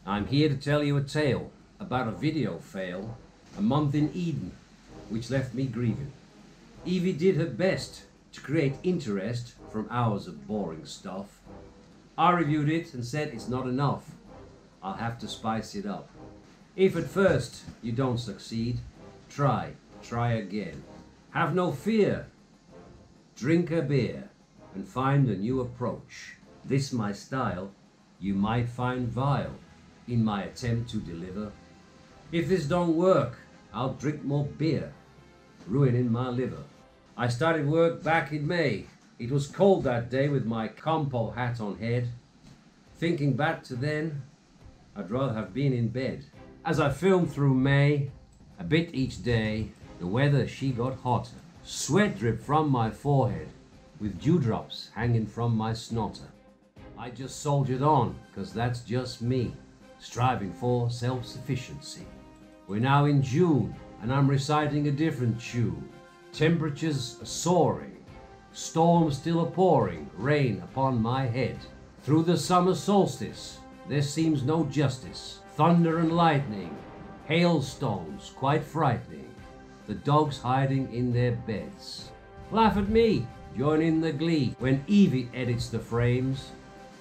I'm here to tell you a tale about a video fail, a month in Eden, which left me grieving. Evie did her best to create interest from hours of boring stuff. I reviewed it and said it's not enough. I'll have to spice it up. If at first you don't succeed, try again. Have no fear. Drink a beer and find a new approach. This my style you might find vile in my attempt to deliver. If this don't work, I'll drink more beer, ruining my liver. I started work back in May. It was cold that day with my compo hat on head. Thinking back to then, I'd rather have been in bed. As I filmed through May, a bit each day, the weather she got hotter. Sweat dripped from my forehead, with dewdrops hanging from my snotter. I just soldiered on, 'cause that's just me, striving for self-sufficiency. We're now in June, and I'm reciting a different tune. Temperatures are soaring, storms still are pouring, rain upon my head. Through the summer solstice, there seems no justice. Thunder and lightning, hailstones quite frightening. The dogs hiding in their beds. Laugh at me, join in the glee. When Evie edits the frames,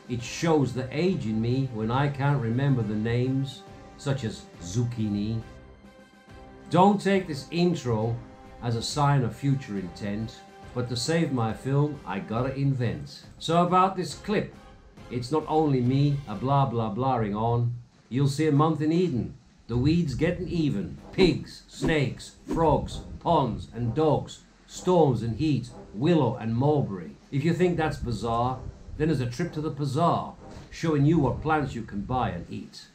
it shows the age in me when I can't remember the names, such as zucchini. Don't take this intro as a sign of future intent, but to save my film, I gotta invent. So about this clip, it's not only me a blah blah blahing on. You'll see a month in Eden, the weeds getting even, pigs, snakes, frogs, ponds and dogs, storms and heat, Willow and Mulberry. If you think that's bizarre, then there's a trip to the bazaar, showing you what plants you can buy and eat.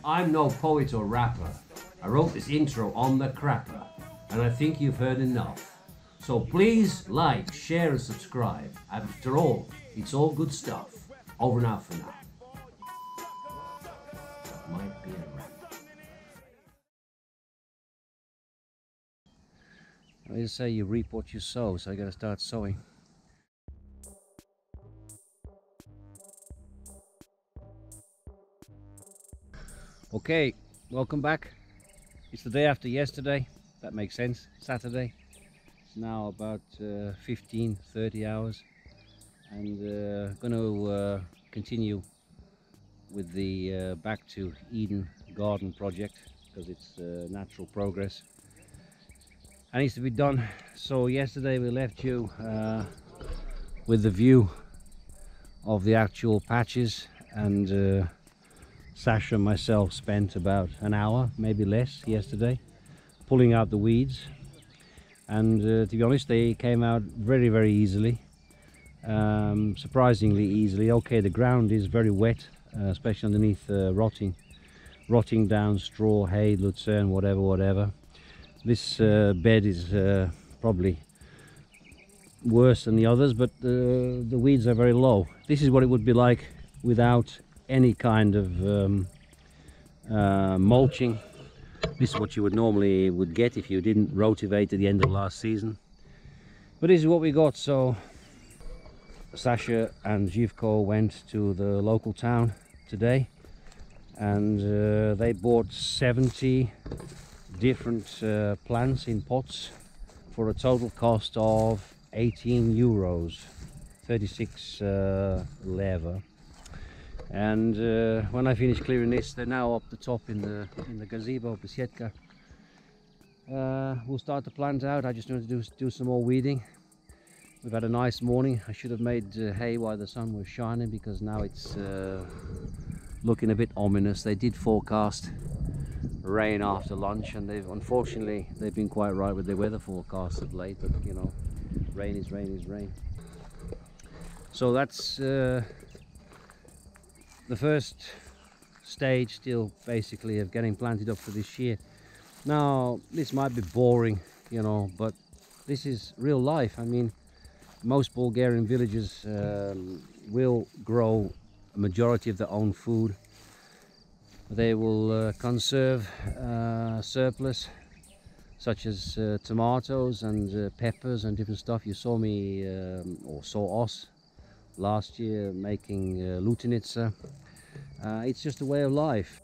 I'm no poet or rapper. I wrote this intro on the crapper, and I think you've heard enough. So please like, share and subscribe. After all, it's all good stuff. Over and out for now. Might be a rap. I just say you reap what you sow, so I gotta start sowing. Okay, welcome back. It's the day after yesterday. That makes sense. Saturday. It's now about 15-30 hours, and going to continue with the Back to Eden garden project, because it's natural progress and needs to be done. So yesterday we left you with the view of the actual patches, and Sasha and myself spent about an hour, maybe less, yesterday pulling out the weeds, and to be honest, they came out very easily, surprisingly easily. Okay, the ground is very wet, especially underneath rotting down straw, hay, lucerne, whatever. This bed is probably worse than the others, but the weeds are very low. This is what it would be like without any kind of mulching. This is what you would normally get if you didn't rotivate at the end of last season, but this is what we got. So Sasha and Zhivko went to the local town today, and they bought 70 different plants in pots for a total cost of 18 euros, 36 lever. And when I finish clearing this, they're now up the top in the gazebo, besietka. We'll start to plant out. I just want to do some more weeding. We've had a nice morning. I should have made hay while the sun was shining, because now it's looking a bit ominous. They did forecast rain after lunch, and unfortunately they've been quite right with their weather forecasts of late, but you know, rain is rain. So that's the first stage still basically of getting planted up for this year. Now this might be boring, you know, but this is real life. I mean, most Bulgarian villages will grow a majority of their own food. They will conserve surplus, such as tomatoes and peppers and different stuff. You saw me or saw us last year making lutenica. It's just a way of life.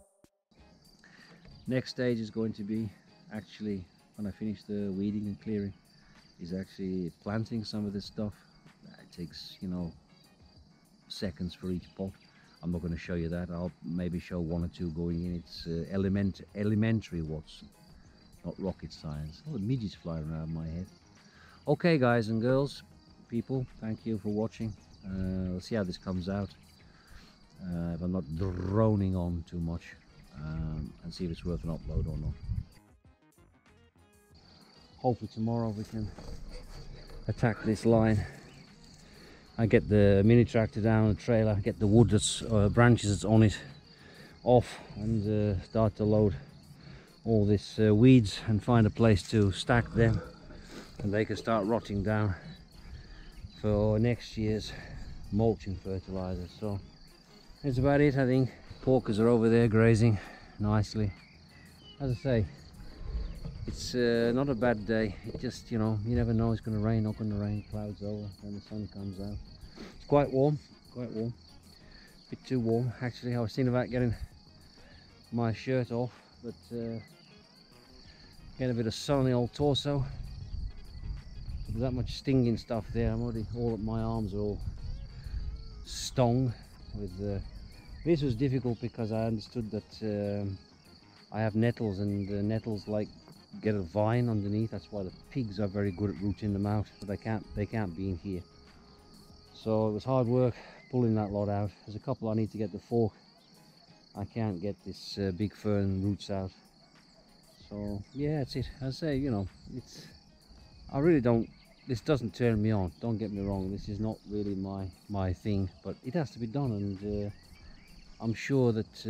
Next stage is going to be, actually, when I finish the weeding and clearing, is actually planting some of this stuff. It takes, you know, seconds for each pot. I'm not going to show you that. I'll maybe show one or two going in. It's elementary, Watson, not rocket science. All the midgets flying around my head. Okay, guys and girls, people, thank you for watching. We'll see how this comes out. If I'm not droning on too much, and see if it's worth an upload or not. Hopefully tomorrow we can attack this line. I get the mini tractor down the trailer, get the wood that's branches that's on it off, and start to load all this weeds and find a place to stack them, and they can start rotting down for next year's mulching fertilizer. So that's about it, I think. Porkers are over there grazing nicely. As I say, it's not a bad day. It just, you know, you never know, it's going to rain, not going to rain, clouds over, then the sun comes out. It's quite warm, quite warm. A bit too warm, actually. I was thinking about getting my shirt off, but getting a bit of sun on the old torso. There's that much stinging stuff there. I'm already, my arms are all stung with this was difficult because I understood that I have nettles, and the nettles like get a vine underneath. That's why the pigs are very good at rooting them out, but they can't be in here. So it was hard work pulling that lot out. There's a couple I need to get the fork. I can't get this big fern roots out. So yeah, that's it. I say, you know, I really don't, this doesn't turn me on, don't get me wrong. This is not really my thing, but it has to be done, and I'm sure that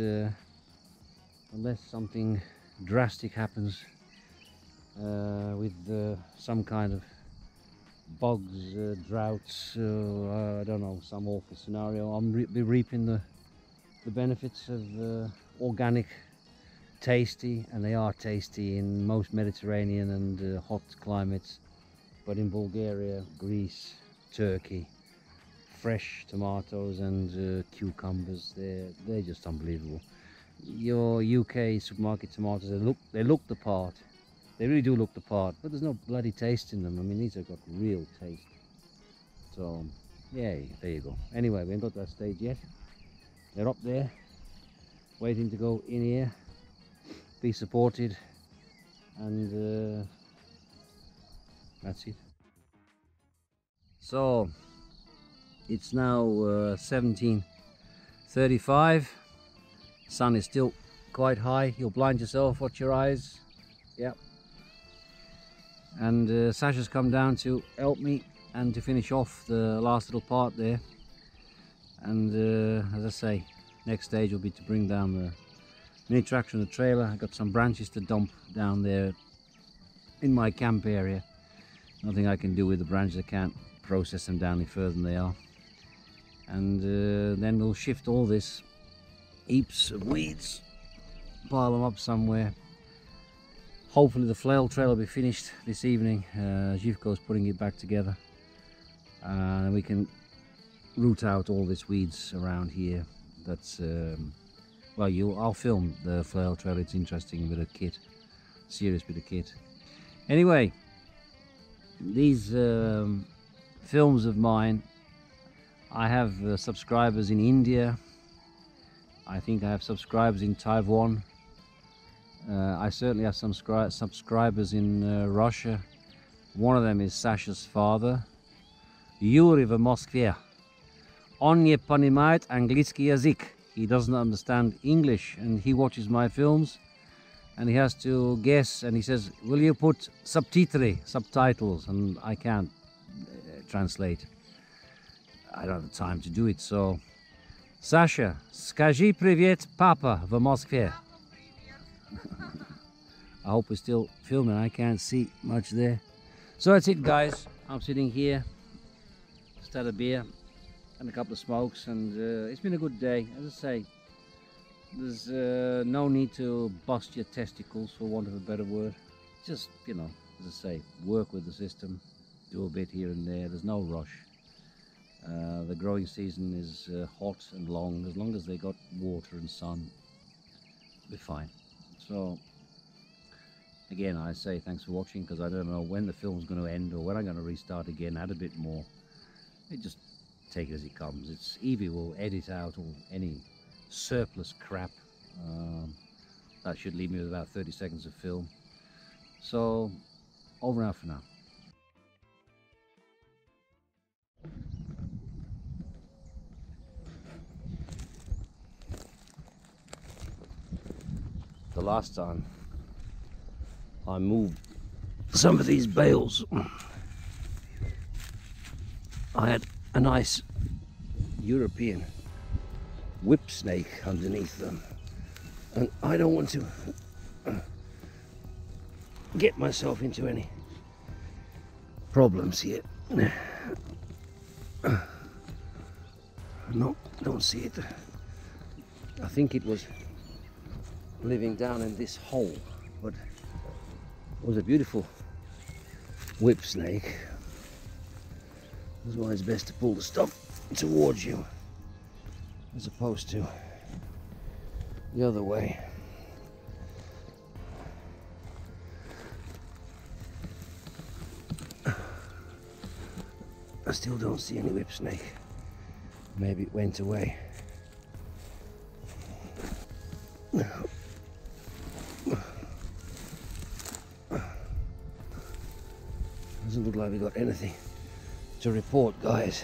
unless something drastic happens with some kind of bugs, droughts, I don't know, some awful scenario, I'll be reaping the benefits of organic, tasty, and they are tasty in most Mediterranean and hot climates, but in Bulgaria, Greece, Turkey, fresh tomatoes and cucumbers, they're just unbelievable. Your UK supermarket tomatoes, they look the part. They really do look the part, but there's no bloody taste in them. I mean, these have got real taste. So, yeah, there you go. Anyway, we ain't got to that stage yet. They're up there, waiting to go in here, be supported, and that's it. So, it's now 17:35. Sun is still quite high. You'll blind yourself, watch your eyes. Yep. And Sasha's come down to help me and to finish off the last little part there. And as I say, next stage will be to bring down the mini tractor and the trailer. I got some branches to dump down there in my camp area. Nothing I can do with the branches. I can't process them down any further than they are. And then we'll shift all this heaps of weeds, pile them up somewhere. Hopefully the flail trail will be finished this evening. Zhivko's putting it back together, and we can root out all these weeds around here. That's well, I'll film the flail trail. It's interesting bit of kit, serious bit of kit. Anyway, these films of mine, I have subscribers in India. I think I have subscribers in Taiwan. I certainly have some subscribers in Russia. One of them is Sasha's father, Yuri в Москве. Он не понимает английский язык. He doesn't understand English, and he watches my films, and he has to guess, and he says, will you put subtitles, and I can't translate. I don't have the time to do it, so Sasha, скажи привет, папа, в Москве. I hope we're still filming. I can't see much there. So that's it, guys. I'm sitting here, just had a beer and a couple of smokes, and it's been a good day. As I say, there's no need to bust your testicles, for want of a better word. Just, you know, as I say, work with the system, do a bit here and there. There's no rush. The growing season is hot and long. As long as they got water and sun, they'll be fine. So again, I say thanks for watching, because I don't know when the film's going to end or when I'm going to restart again, add a bit more. Just take it as it comes. Evie will edit out all any surplus crap. That should leave me with about 30 seconds of film. So over and out for now. The last time I moved some of these bales, I had a nice European whip snake underneath them, and I don't want to get myself into any problems here. No, don't see it. I think it was living down in this hole, but it was a beautiful whip snake. That's why it's best to pull the stuff towards you as opposed to the other way. I still don't see any whip snake. Maybe it went away. Doesn't look like we got anything to report, guys.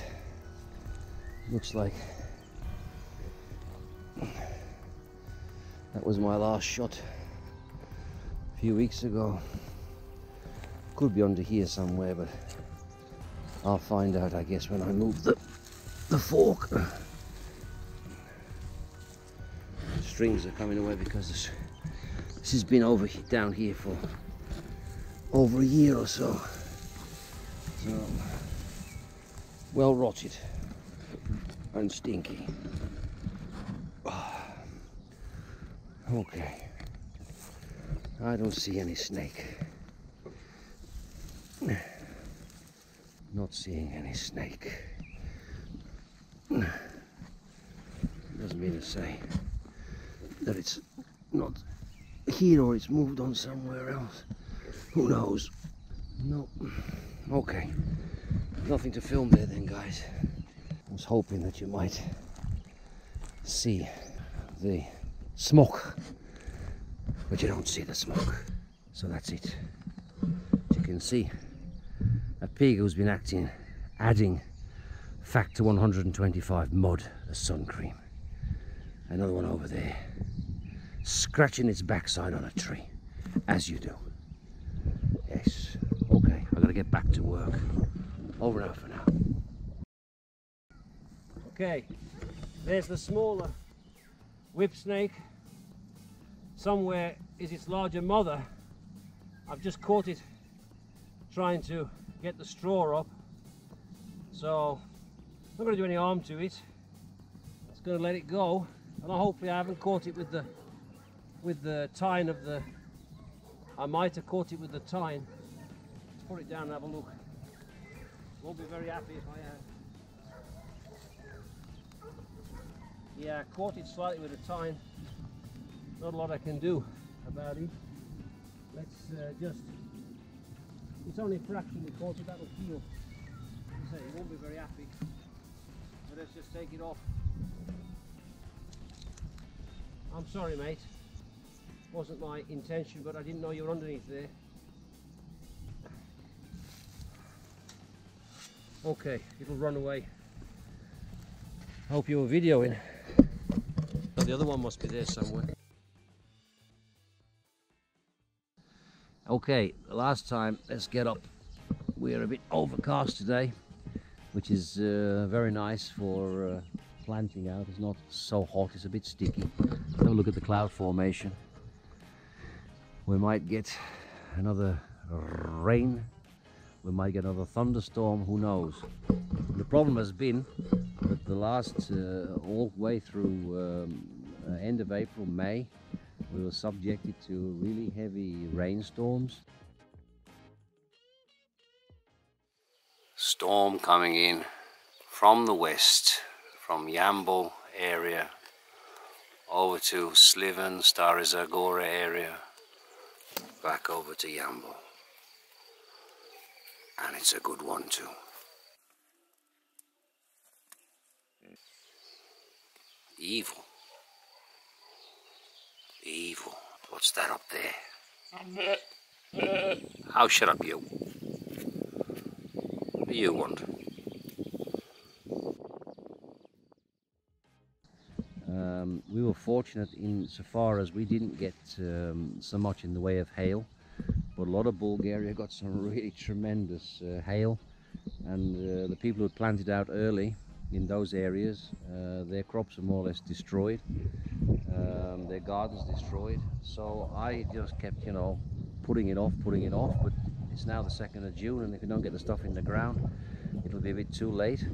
Looks like that was my last shot a few weeks ago. Could be under here somewhere, but I'll find out, I guess, when I move the fork. Strings are coming away because this has been down here for over a year or so. So, well rotted and stinky. Okay, I don't see any snake. Not seeing any snake. Doesn't mean to say that it's not here or it's moved on somewhere else. Who knows? No. Okay. Nothing to film there then, guys. I was hoping that you might see the smoke, but you don't see the smoke. So that's it. As you can see, a pig who's been adding factor 125 mud as sun cream. Another one over there, scratching its backside on a tree, as you do. Yes. Okay, I've got to get back to work. Over and out for now. Okay, there's the smaller whip snake. Somewhere is its larger mother. I've just caught it trying to get the straw up, so I'm not going to do any harm to it. Just going to let it go, and hopefully I haven't caught it with the tine of the. I might have caught it with the tine. Let's put it down and have a look. Won't be very happy if I have. Yeah, I caught it slightly with a tine. Not a lot I can do about it. Let's just. It's only fractionally caught it, that'll heal. So it won't be very happy. But let's just take it off. I'm sorry, mate. Wasn't my intention, but I didn't know you were underneath there. Okay, it'll run away. Hope you were videoing. Oh, the other one must be there somewhere. Okay, last time, let's get up. We're a bit overcast today, which is very nice for planting out. It's not so hot, it's a bit sticky. Have a look at the cloud formation. We might get another rain. We might get another thunderstorm, who knows. The problem has been that the last, all the way through end of April, May, we were subjected to really heavy rainstorms. Storm coming in from the west, from Yambo area over to Sliven, Stara Zagora area, back over to Yambo. And it's a good one too. Evil. Evil. What's that up there? Oh, shut up, you. What do you want? We were fortunate insofar as we didn't get so much in the way of hail, but a lot of Bulgaria got some really tremendous hail, and the people who had planted out early in those areas, their crops are more or less destroyed, their gardens destroyed. So I just kept, you know, putting it off, but it's now the 2nd of June, and if you don't get the stuff in the ground, it'll be a bit too late.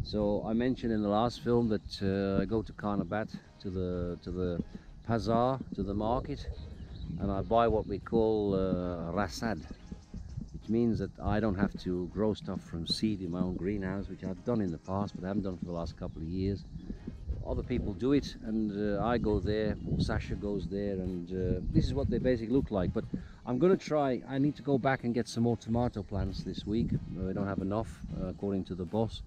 So I mentioned in the last film that I go to Karnabat, to the Pazar, to the market, and I buy what we call rasad, which means that I don't have to grow stuff from seed in my own greenhouse, which I've done in the past, but I haven't done for the last couple of years. Other people do it, and I go there, Sasha goes there, and this is what they basically look like. But I'm going to try, I need to go back and get some more tomato plants this week. We don't have enough, according to the boss.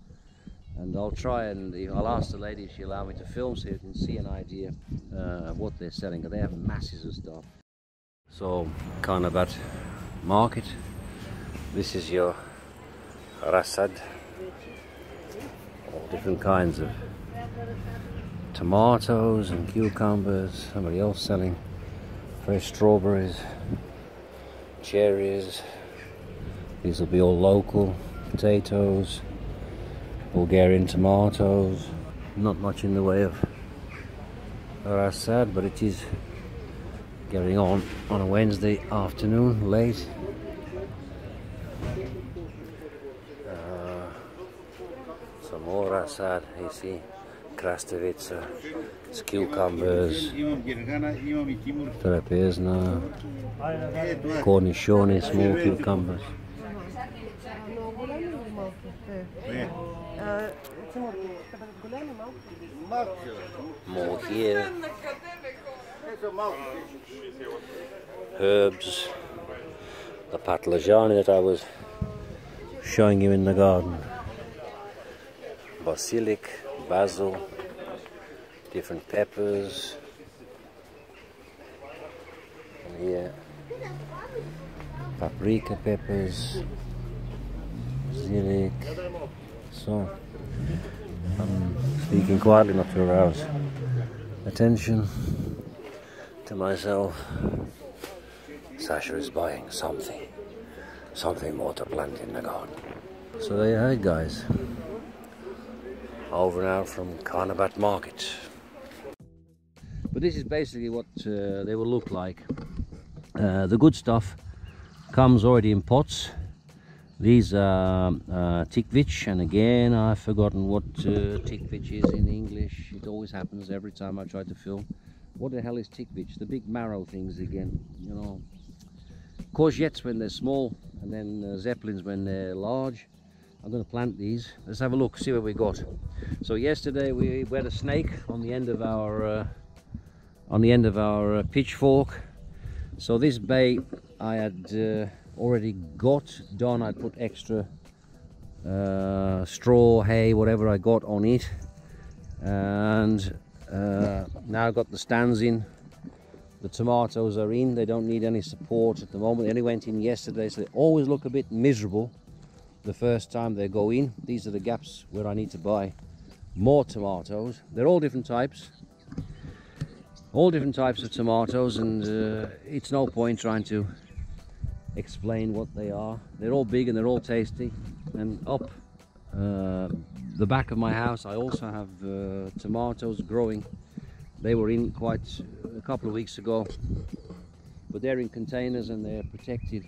And I'll try and I'll ask the lady if she'll allow me to film so you can see an idea of what they're selling. They have masses of stuff. So, Karnabat market. This is your rasad. All different kinds of tomatoes and cucumbers. Somebody else selling fresh strawberries, cherries. These will be all local. Potatoes, Bulgarian tomatoes. Not much in the way of rasad, but it is getting on a Wednesday afternoon, late. Some more rasad, you see, krastavitsa, cucumbers, trapezna, cornichone, small cucumbers. More here. Herbs, the patlajani that I was showing you in the garden. Basilic, basil, different peppers. And here, paprika peppers, basilic. So, I'm speaking quietly not to arouse attention to myself. Sasha is buying something more to plant in the garden. So there you have it, guys. Over now from Karnabat market. But this is basically what they will look like. The good stuff comes already in pots. These are tikvich, and again I've forgotten what tikvich is in English. It always happens every time I try to film. What the hell is tikvich? The big marrow things again, you know. Courgettes when they're small, and then zeppelins when they're large. I'm going to plant these. Let's have a look, see what we got. So yesterday we had a snake on the end of our pitchfork. So this bay I had already got done. I put extra straw, hay, whatever I got on it, and now I've got the stands in. The tomatoes are in. They don't need any support at the moment. They only went in yesterday, so they always look a bit miserable the first time they go in. These are the gaps where I need to buy more tomatoes. They're all different types of tomatoes, and it's no point trying to explain what they are. They're all big and they're all tasty. And up the back of my house I also have tomatoes growing. They were in quite a couple of weeks ago, but they're in containers and they're protected,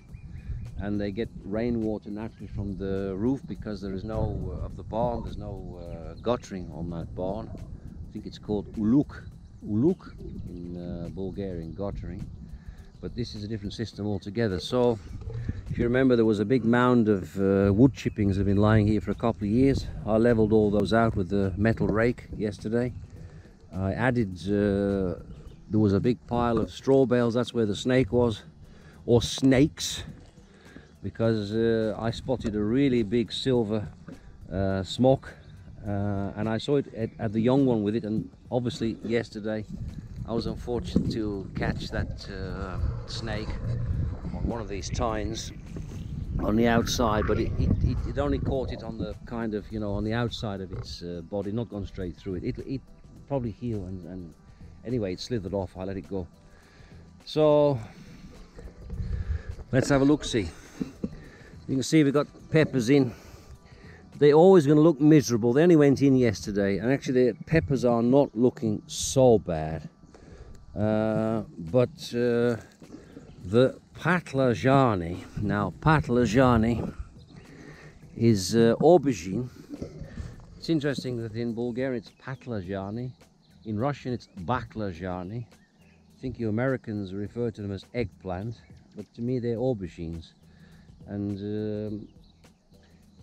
and they get rainwater naturally from the roof because there is no of the barn. There's no guttering on that barn. I think it's called uluk in Bulgarian, guttering. but this is a different system altogether. So if you remember, there was a big mound of wood chippings that have been lying here for a couple of years. I leveled all those out with the metal rake yesterday. I added, there was a big pile of straw bales, that's where the snake was, or snakes, because I spotted a really big silver smock, and I saw it at the young one with it, and obviously yesterday I was unfortunate to catch that snake on one of these tines on the outside, but it only caught it on the kind of, you know, on the outside of its body, not gone straight through it. It probably healed, and anyway it slithered off. I let it go. So let's have a look-see. You can see we've got peppers in. They're always going to look miserable. They only went in yesterday, and actually the peppers are not looking so bad. But the patlajani, now patlajani is aubergine. It's interesting that in Bulgaria it's patlajani, in Russian it's baklajani. I think you Americans refer to them as eggplant, but to me they're aubergines. And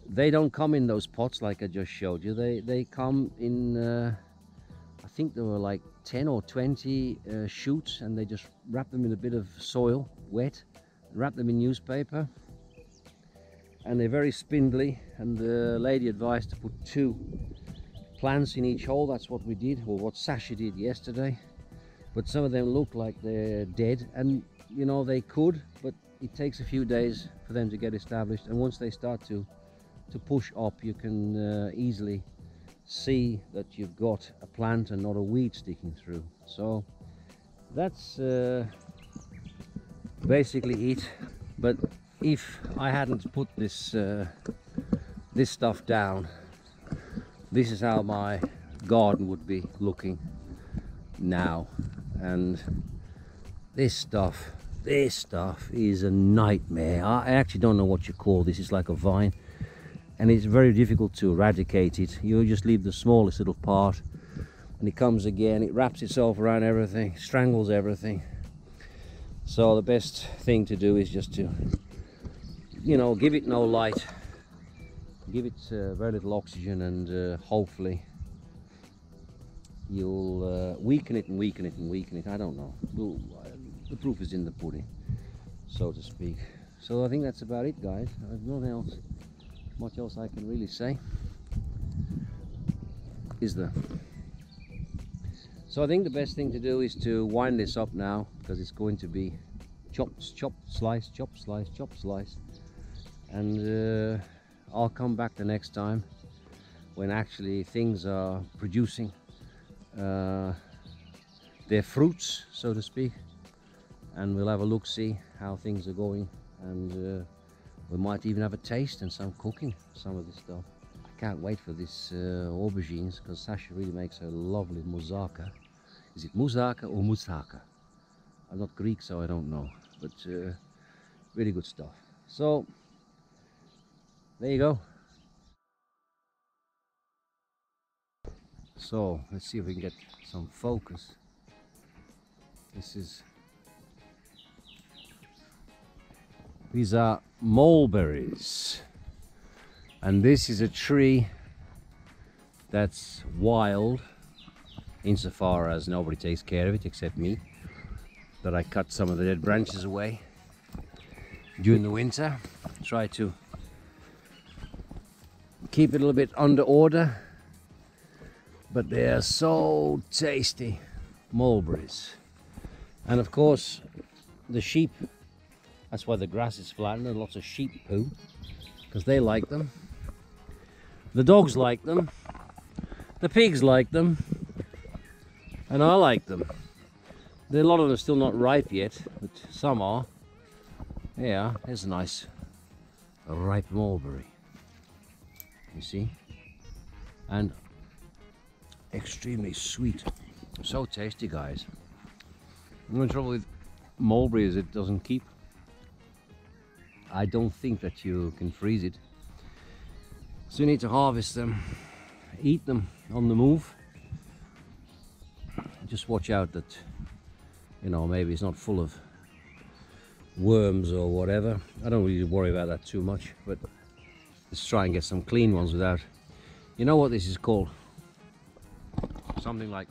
they don't come in those pots like I just showed you. They come in, I think there were like 10 or 20 shoots, and they just wrap them in a bit of soil, wet, wrap them in newspaper, and they're very spindly, and the lady advised to put 2 plants in each hole. That's what we did, or what Sasha did yesterday. But some of them look like they're dead, and you know, they could, but it takes a few days for them to get established, and once they start to push up, you can easily see that you've got a plant and not a weed sticking through. So that's basically it. But if I hadn't put this this stuff down, this is how my garden would be looking now. And this stuff is a nightmare. I actually don't know what you call this. It's like a vine, and it's very difficult to eradicate it. You just leave the smallest little part, and it comes again, it wraps itself around everything, strangles everything. So the best thing to do is just to, you know, give it no light, give it very little oxygen, and hopefully you'll weaken it and weaken it and weaken it. I don't know. The proof is in the pudding, so to speak. So I think that's about it, guys. There's nothing much else I can really say, is there? So I think the best thing to do is to wind this up now, because it's going to be chop, slice, chop, slice, chop, slice, and I'll come back the next time when actually things are producing their fruits, so to speak, and we'll have a look, see how things are going, and we might even have a taste and some cooking, some of this stuff. I can't wait for this aubergines, because Sasha really makes a lovely moussaka. Is it moussaka or moussaka? I'm not Greek, so I don't know, but really good stuff. So there you go. So let's see if we can get some focus. These are mulberries, and this is a tree that's wild insofar as nobody takes care of it except me. But I cut some of the dead branches away during the winter, try to keep it a little bit under order, but they are so tasty, mulberries. And of course the sheep, that's why the grass is flattened, and lots of sheep poo, because they like them. The dogs like them, the pigs like them, and I like them. A lot of them are still not ripe yet, but some are. Yeah, there's a nice ripe mulberry, you see, and extremely sweet, so tasty, guys. The only trouble with mulberry is it doesn't keep. I don't think that you can freeze it, so you need to harvest them, eat them on the move. Just watch out that, you know, maybe it's not full of worms or whatever. I don't really worry about that too much, but let's try and get some clean ones without. You know what this is called? Something like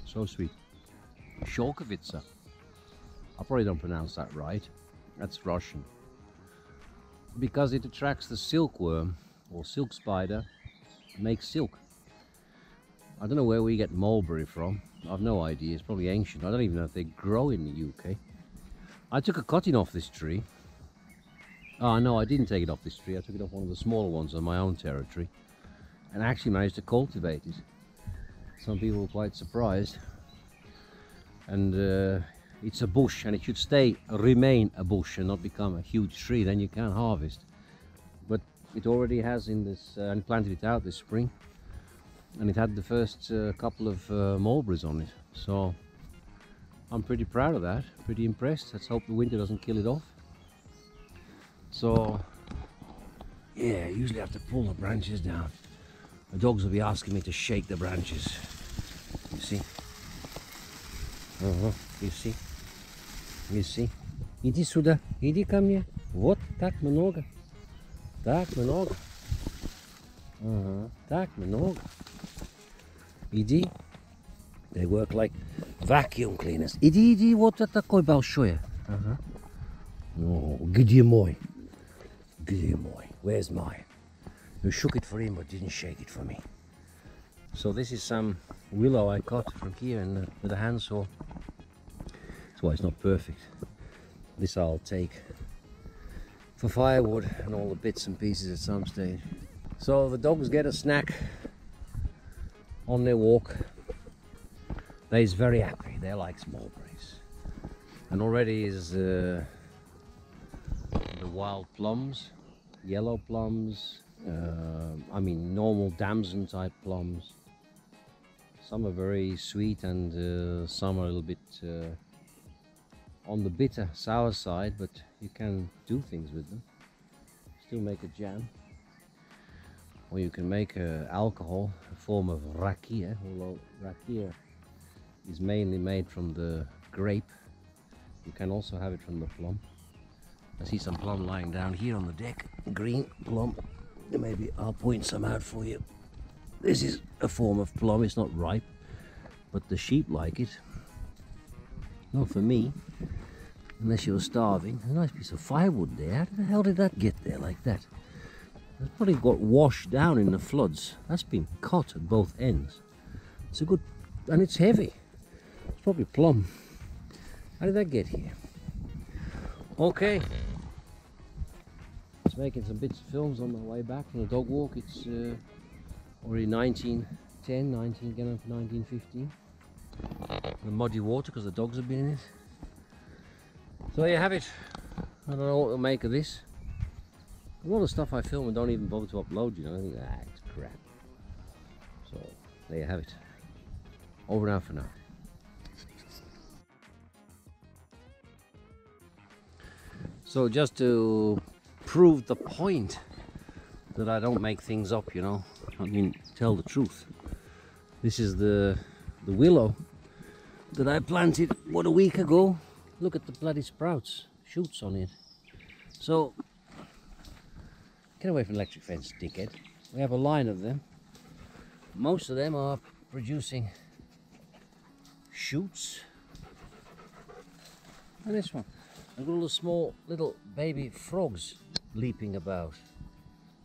so sweet. Shorkovitsa. I probably don't pronounce that right. That's Russian. Because it attracts the silkworm or silk spider, makes silk. I don't know where we get mulberry from. I've no idea. It's probably ancient. I don't even know if they grow in the UK. I took a cutting off this tree. Oh no, I didn't take it off this tree. I took it off one of the smaller ones on my own territory, and I actually managed to cultivate it. Some people were quite surprised. And it's a bush, and it should remain a bush and not become a huge tree. Then you can't harvest. But it already has in this, and planted it out this spring, and it had the first couple of mulberries on it. So I'm pretty proud of that, pretty impressed. Let's hope the winter doesn't kill it off. So yeah, I usually have to pull the branches down. The dogs will be asking me to shake the branches. You see? You see? You see? Иди сюда, иди ко мне. Вот так много. Так много. Так много. Иди. They work like vacuum cleaners. Иди, иди, вот это такое большое. Где мой? Где мой? Where's mine? You shook it for him but didn't shake it for me. So this is some willow I cut from here and with a handsaw. That's why it's not perfect. This I'll take for firewood and all the bits and pieces at some stage. So the dogs get a snack on their walk. They's very happy. They like mulberries. And already is the wild plums, yellow plums, I mean normal damson type plums. Some are very sweet and some are a little bit on the bitter, sour side, but you can do things with them. Still make a jam. Or you can make alcohol, a form of rakia, although rakia is mainly made from the grape. You can also have it from the plum. I see some plum lying down here on the deck, green plum. Maybe I'll point some out for you. This is a form of plum, it's not ripe, but the sheep like it. Not for me, unless you're starving. A nice piece of firewood there. How the hell did that get there like that? It probably got washed down in the floods. That's been cut at both ends. It's a good, and it's heavy. It's probably plum. How did that get here? Okay. Just making some bits of films on my way back from the dog walk. It's already 1910, getting up to 1915. The muddy water because the dogs have been in it. So there you have it. I don't know what to make of this. A lot of stuff I film and don't even bother to upload, you know. I think, it's crap. So there you have it. Over now for now. So just to prove the point that I don't make things up, you know, I mean, tell the truth. This is the willow that I planted, what, a week ago. Look at the bloody sprouts, shoots on it. So, get away from the electric fence, dickhead. We have a line of them. Most of them are producing shoots. And this one. I've got all the small little baby frogs leaping about.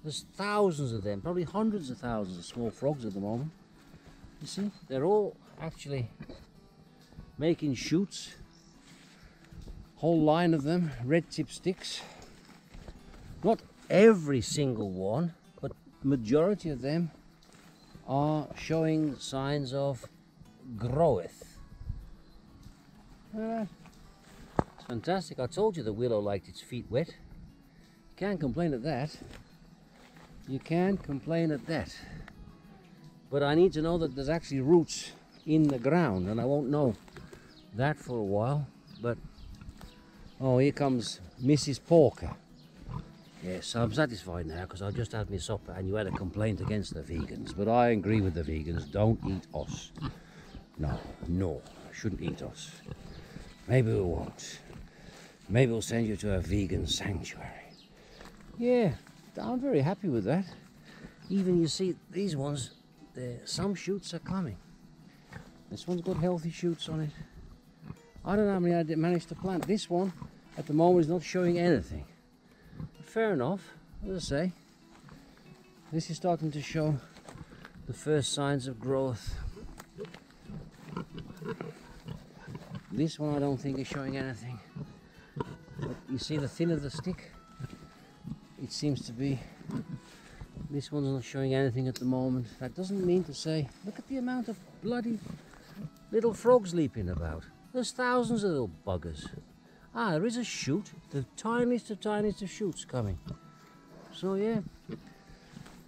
There's thousands of them, probably hundreds of thousands of small frogs at the moment. You see, they're all actually making shoots. Whole line of them, red tip sticks. Not every single one, but majority of them are showing signs of growth. It's fantastic. I told you the willow liked its feet wet. You can't complain at that. You can't complain at that. But I need to know that there's actually roots in the ground, and I won't know that for a while. But oh, here comes Mrs. Porker. Yes, I'm satisfied now because I just had my supper and you had a complaint against the vegans. But I agree with the vegans. Don't eat us. No, shouldn't eat us. Maybe we won't. Maybe we'll send you to a vegan sanctuary. Yeah, I'm very happy with that. Even you see these ones, some shoots are coming. This one's got healthy shoots on it. I don't know how many I managed to plant. This one at the moment is not showing anything. But fair enough, as I say. This is starting to show the first signs of growth. This one I don't think is showing anything. But you see the thin of the stick? It seems to be. This one's not showing anything at the moment. That doesn't mean to say, look at the amount of bloody little frogs leaping about. There's thousands of little buggers. Ah, there is a shoot, the tiniest of shoots coming. So yeah,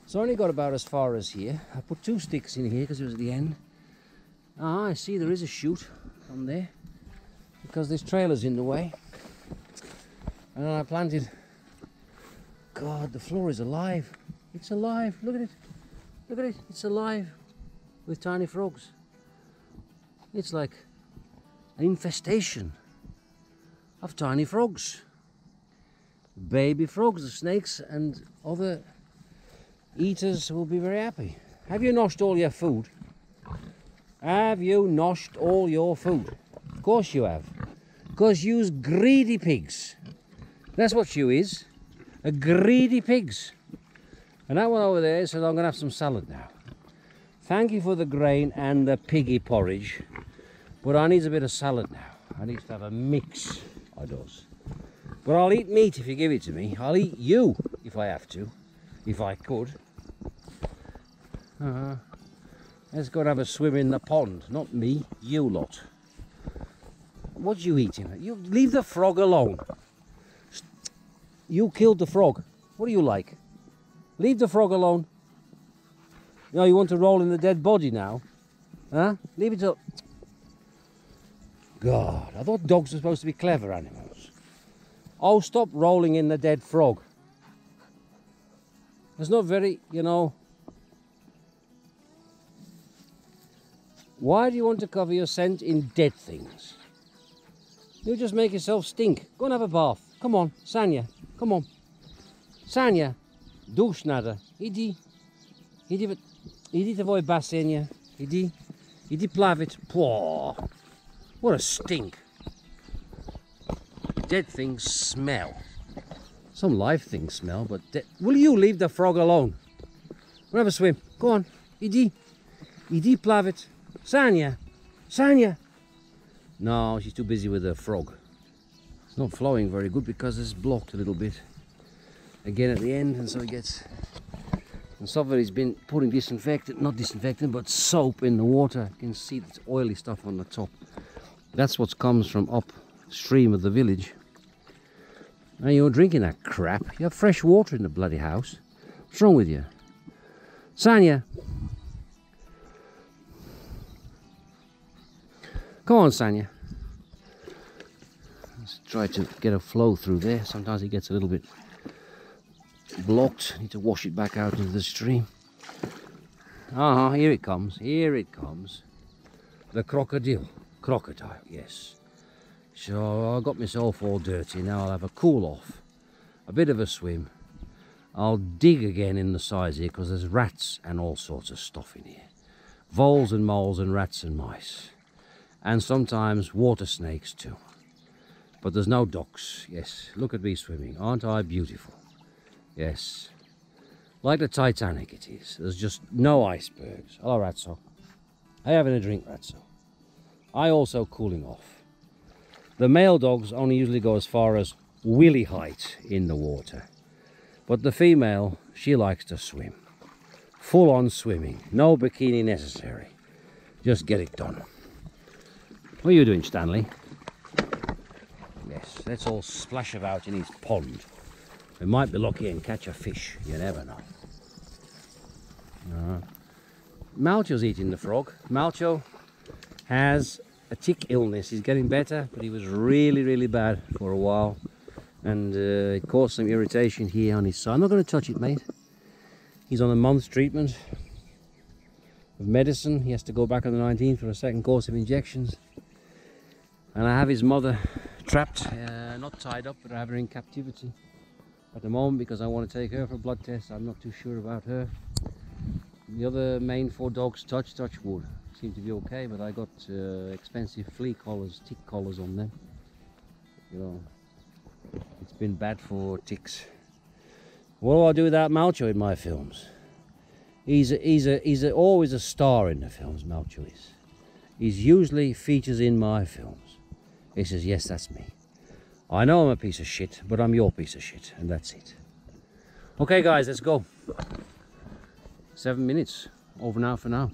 it's only got about as far as here. I put 2 sticks in here because it was at the end. Ah, I see there is a shoot from there because this trailer's in the way. And then I planted. God, the floor is alive. It's alive. Look at it. Look at it. It's alive with tiny frogs. It's like an infestation of tiny frogs. Baby frogs, the snakes and other eaters will be very happy. Have you noshed all your food? Have you noshed all your food? Of course you have. Because you's greedy pigs. That's what you is. A greedy pigs. And that one over there said I'm going to have some salad now. Thank you for the grain and the piggy porridge. But I need a bit of salad now. I need to have a mix. I does. But I'll eat meat if you give it to me. I'll eat you if I have to. If I could. Let's go and have a swim in the pond. Not me, you lot. What you eating? You leave the frog alone. You killed the frog. What do you like? Leave the frog alone. No, you want to roll in the dead body now? Huh? Leave it up. God, I thought dogs were supposed to be clever animals. Oh, stop rolling in the dead frog. It's not very, you know. Why do you want to cover your scent in dead things? You just make yourself stink. Go and have a bath. Come on, Sanya. Come on. Sanya. Duš nada. Idi tvoj basenja. Idi plavit. Pwah. What a stink. Dead things smell. Some live things smell, but will you leave the frog alone? We'll have a swim. Go on. Idi plavit. Sanya. Sanya. No, she's too busy with the frog. It's not flowing very good because it's blocked a little bit. Again at the end, and so it gets. And somebody's been putting not disinfectant, but soap in the water. You can see this oily stuff on the top. That's what comes from upstream of the village. Now you're drinking that crap. You have fresh water in the bloody house. What's wrong with you? Sanya. Come on, Sanya. Let's try to get a flow through there. Sometimes it gets a little bit blocked. Need to wash it back out into the stream. Here it comes. Here it comes. The crocodile. Crocodile, yes. So I got myself all dirty. Now I'll have a cool off. A bit of a swim. I'll dig again in the sides here because there's rats and all sorts of stuff in here. Voles and moles and rats and mice. And sometimes water snakes too. But there's no ducks. Yes, look at me swimming. Aren't I beautiful? Yes. Like the Titanic it is. There's just no icebergs. Hello, Ratso. Are you having a drink, Ratso? I also cooling off. The male dogs only usually go as far as willy height in the water. But the female, she likes to swim. Full on swimming. No bikini necessary. Just get it done. What are you doing, Stanley? Yes, let's all splash about in his pond. We might be lucky and catch a fish. You never know. Malcho's eating the frog. Malcho has a tick illness. He's getting better, but he was really, really bad for a while. And it caused some irritation here on his side. I'm not going to touch it, mate. He's on a month's treatment of medicine. He has to go back on the 19th for a second course of injections. And I have his mother trapped, not tied up, but I have her in captivity at the moment because I want to take her for blood tests. I'm not too sure about her. The other main 4 dogs, touch wood, seem to be okay, but I got expensive flea collars, tick collars on them. You know, it's been bad for ticks. What do I do without Malcho in my films? He's always a star in the films, Malcho is. He's usually features in my films. He says, yes, that's me. I know I'm a piece of shit, but I'm your piece of shit, and that's it. Okay guys, let's go. 7 minutes, over now for now.